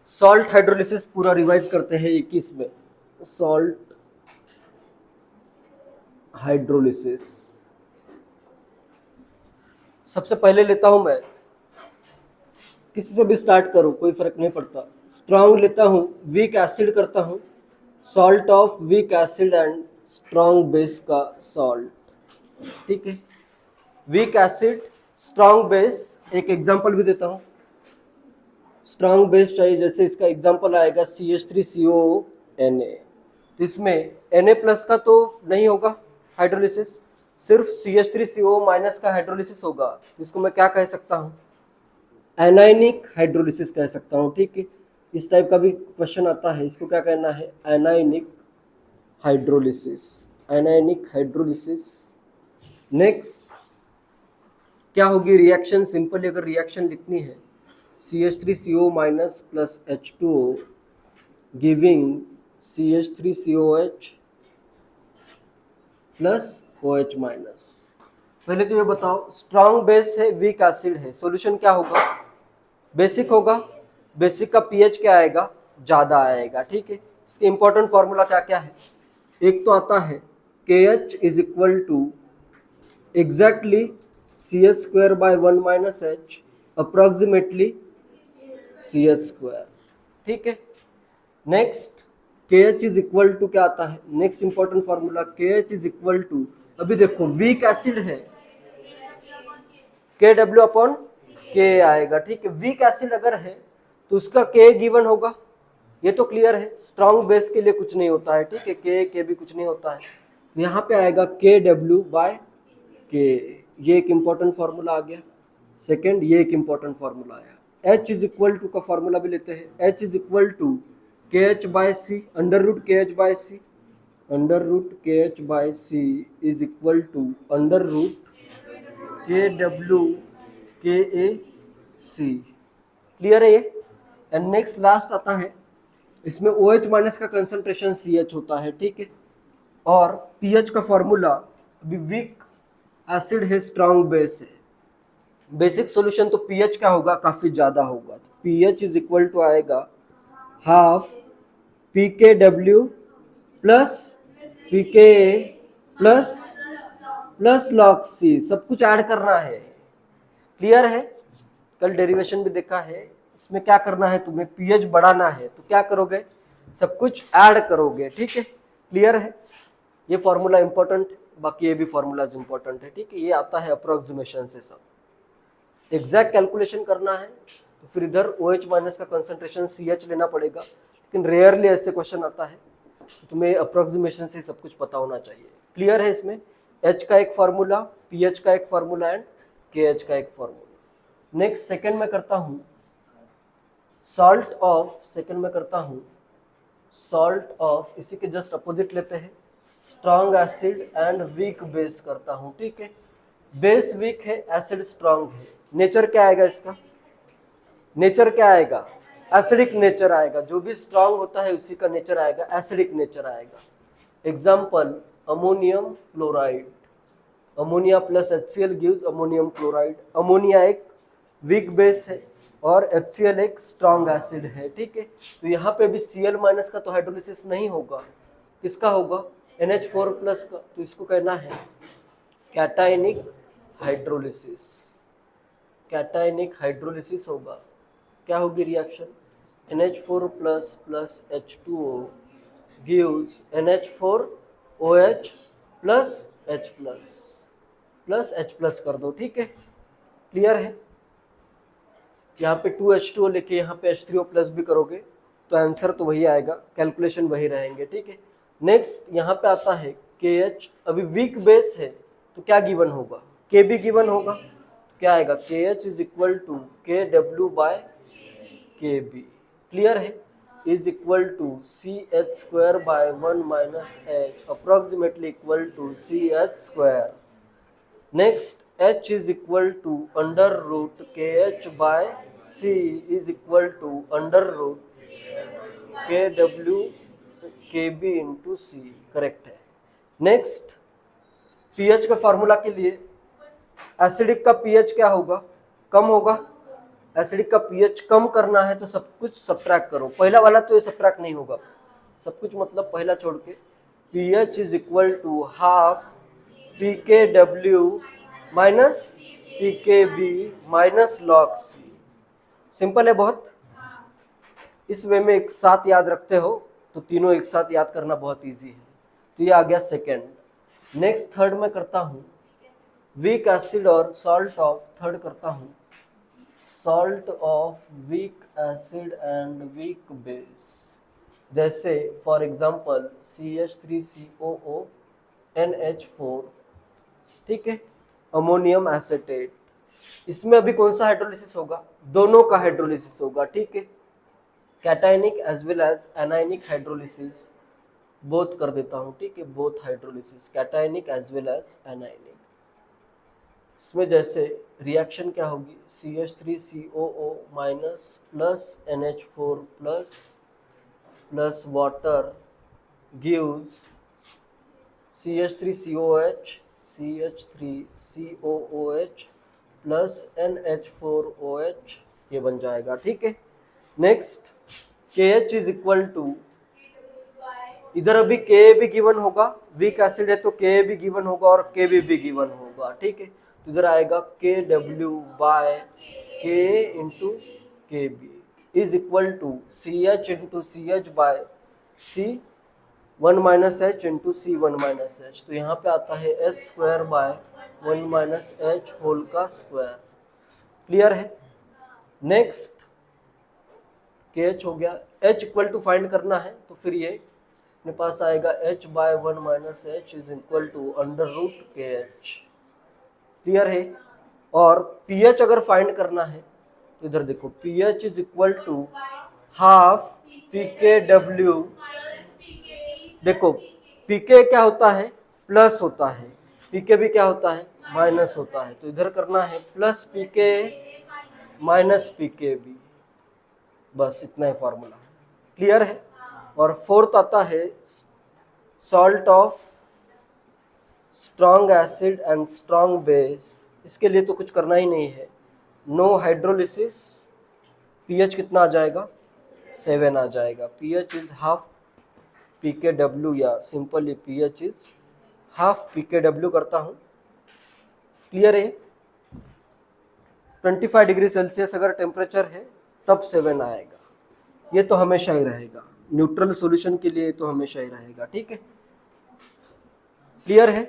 Salt hydrolysis पूरा revise करते हैं 21 में। सॉल्ट हाइड्रोलिसिस सबसे पहले लेता हूं मैं, किसी से भी स्टार्ट करो कोई फर्क नहीं पड़ता। स्ट्रॉन्ग लेता हूं, वीक एसिड करता हूं, salt of weak acid and strong base का सॉल्ट। ठीक है, वीक एसिड स्ट्रॉन्ग बेस, एक एग्जांपल भी देता हूं। स्ट्रॉन्ग बेस चाहिए, जैसे इसका एग्जांपल आएगा CH3CONA। तो इसमें Na प्लस का तो नहीं होगा हाइड्रोलिसिस, सिर्फ CH3CO माइनस का हाइड्रोलिसिस होगा। इसको मैं क्या कह सकता हूँ, एनायनिक हाइड्रोलिसिस कह सकता हूँ। ठीक है, इस टाइप का भी क्वेश्चन आता है, इसको क्या कहना है, anionic hydrolysis. Anionic hydrolysis. Next क्या होगी रिएक्शन, सिंपली अगर रिएक्शन लिखनी है CH3CO minus plus H2O giving CH3COH plus OH minus. पहले तो ये बताओ, स्ट्रॉन्ग बेस है, वीक एसिड है, सॉल्यूशन क्या होगा, बेसिक होगा। बेसिक का पीएच क्या आएगा, ज्यादा आएगा। ठीक है, इसके इंपॉर्टेंट फॉर्मूला क्या क्या है, एक तो आता है KH is equal to exactly CH square by 1 minus H approximately CH square. ठीक है, next KH is equal to क्या आता है, next important formula KH is equal to, अभी देखो वीक एसिड है, KW अपॉन K आएगा। ठीक है, वीक एसिड अगर है तो उसका K गिवन होगा, ये तो क्लियर है। स्ट्रॉन्ग बेस के लिए कुछ नहीं होता है, ठीक है, K भी कुछ नहीं होता है। यहाँ पे आएगा KW बाय K, ये एक इंपॉर्टेंट फॉर्मूला आ गया। सेकेंड, ये एक इंपॉर्टेंट फॉर्मूला आया। H इज इक्वल टू का फॉर्मूला भी लेते हैं, H is equal to KH by C under root KH by C, under root KH by C is equal to under root KW KAC। Clear है ये। And next last आता है, इसमें OH minus का concentration CH होता है। ठीक है, और पीएच का फॉर्मूला, अभी वीक एसिड है, स्ट्रॉन्ग बेस है, बेसिक सॉल्यूशन तो पीएच क्या होगा, काफी ज्यादा होगा। पीएच इज इक्वल टू आएगा half PKW plus PKA plus plus log C, सब कुछ ऐड करना है। क्लियर है, कल डेरिवेशन भी देखा है, इसमें क्या करना है, तुम्हें पीएच बढ़ाना है तो क्या करोगे, सब कुछ ऐड करोगे। ठीक है, क्लियर है। ये फॉर्मूला इंपॉर्टेंट है, बाकी ये भी फॉर्मूलाज इंपॉर्टेंट है। ठीक है, ये आता है अप्रोक्सीमेशन से, सब एग्जैक्ट कैलकुलेशन करना है तो फिर इधर OH माइनस का कंसंट्रेशन CH लेना पड़ेगा, लेकिन रेयरली ऐसे क्वेश्चन आता है, तो तुम्हें अप्रोक्सीमेशन से सब कुछ पता होना चाहिए। क्लियर है, इसमें H का एक फार्मूला, पीएच का एक फार्मूला एंड KH का एक फार्मूला। नेक्स्ट सेकंड में करता हूं सॉल्ट ऑफ, सेकंड में करता हूं सॉल्ट ऑफ, इसी के जस्ट अपोजिट लेते हैं, strong acid and weak base करता हूं। ठीक है, बेस वीक है, एसिड स्ट्रॉन्ग है, नेचर क्या आएगा इसका, नेचर क्या आएगा, एसिडिक नेचर आएगा। जो भी स्ट्रॉन्ग होता है उसी का नेचर आएगा, एसिडिक नेचर आएगा। Example ammonium chloride, ammonia plus HCl gives ammonium chloride. Ammonia एक वीक बेस है और HCl एक स्ट्रॉन्ग एसिड है। ठीक है, तो यहाँ पे भी Cl माइनस का तो हाइड्रोलिसिस नहीं होगा, किसका होगा, NH4 प्लस का, तो इसको कहना है कैटायनिक हाइड्रोलिसिस। कैटायनिक हाइड्रोलिसिस होगा, क्या होगी reaction, NH4 plus plus H2O gives NH4OH plus H plus H plus कर दो। ठीक है, क्लियर है। यहाँ पे 2H2O लेके यहाँ पे H3O प्लस भी करोगे तो आंसर तो वही आएगा, कैलकुलेशन वही रहेंगे। ठीक है, नेक्स्ट यहाँ पे आता है KH, अभी वीक बेस है तो क्या गिवन होगा, K भी गिवन होगा, तो क्या आएगा, KH is equal to KW by KB। Clear है, is equal to CH square by 1 minus H approximately equal to CH square. Next H is equal to under root KH by C is equal to under root KW KB into C, correct है। Next pH का formula के लिए, acidic का pH क्या होगा, कम होगा, acidic का pH कम करना है तो सब कुछ सब्ट्रैक्ट करो। पहला वाला तो ये सब्ट्रैक्ट नहीं होगा, सब कुछ मतलब पहला छोड़ के pH is equal to half pKw minus pKb minus log C। Simple है बहुत। इस वे में एक साथ याद रखते हो तो तीनों एक साथ याद करना बहुत इजी है। तो ये आ गया सेकेंड। नेक्स्ट थर्ड में करता हूँ वीक एसिड और सॉल्ट ऑफ, थर्ड करता हूँ salt of weak acid and weak base. जैसे फॉर एग्जांपल CH3COO NH4, ठीक है, अमोनियम एसेटेट। इसमें अभी कौन सा हाइड्रोलिसिस होगा? दोनों का हाइड्रोलिसिस होगा, ठीक है, cationic as well as anionic hydrolysis both कर देता हूँ, ठीक है, both hydrolysis cationic as well as anionic. इसमें जैसे रिएक्शन क्या होगी, CH3COO minus plus NH4 plus plus water gives CH3COH CH3COOH plus NH4OH, ये बन जाएगा, ठीक है। Next KH is equal to, इधर अभी Ka भी गिवन होगा, वीक एसिड है तो Ka भी गिवन होगा और Kb भी गिवन होगा, ठीक है। तो इधर आएगा KW by K into Kb is equal to CH into CH by C1 minus H into C1 minus H। तो यहाँ पे आता है H square by 1 minus H whole का स्क्वायर। क्लियर है। नेक्स्ट KH हो गया, H इक्वल टू फाइंड करना है तो फिर ये अपने पास आएगा H by 1 minus H is equal to under root KH। Clear है। और pH अगर फाइंड करना है तो इधर देखो pH is equal to half pKw। देखो pK क्या होता है, प्लस होता है, pK भी क्या होता है, माइनस होता है। तो इधर करना है प्लस pK माइनस pKb, बस इतना ही फॉर्मूला है। क्लियर है। और फोर्थ आता है salt of strong acid and strong base. इसके लिए तो कुछ करना ही नहीं है, नो हाइड्रोलिसिस। pH कितना आ जाएगा, 7 आ जाएगा। pH इज हाफ pKw, या simply pH is half pKw करता हूँ। क्लियर है। 25 डिग्री सेल्सियस अगर टेम्परेचर है तब 7 आएगा। ये तो हमेशा ही रहेगा, न्यूट्रल सॉल्यूशन के लिए तो हमेशा ही रहेगा, ठीक है। क्लियर है।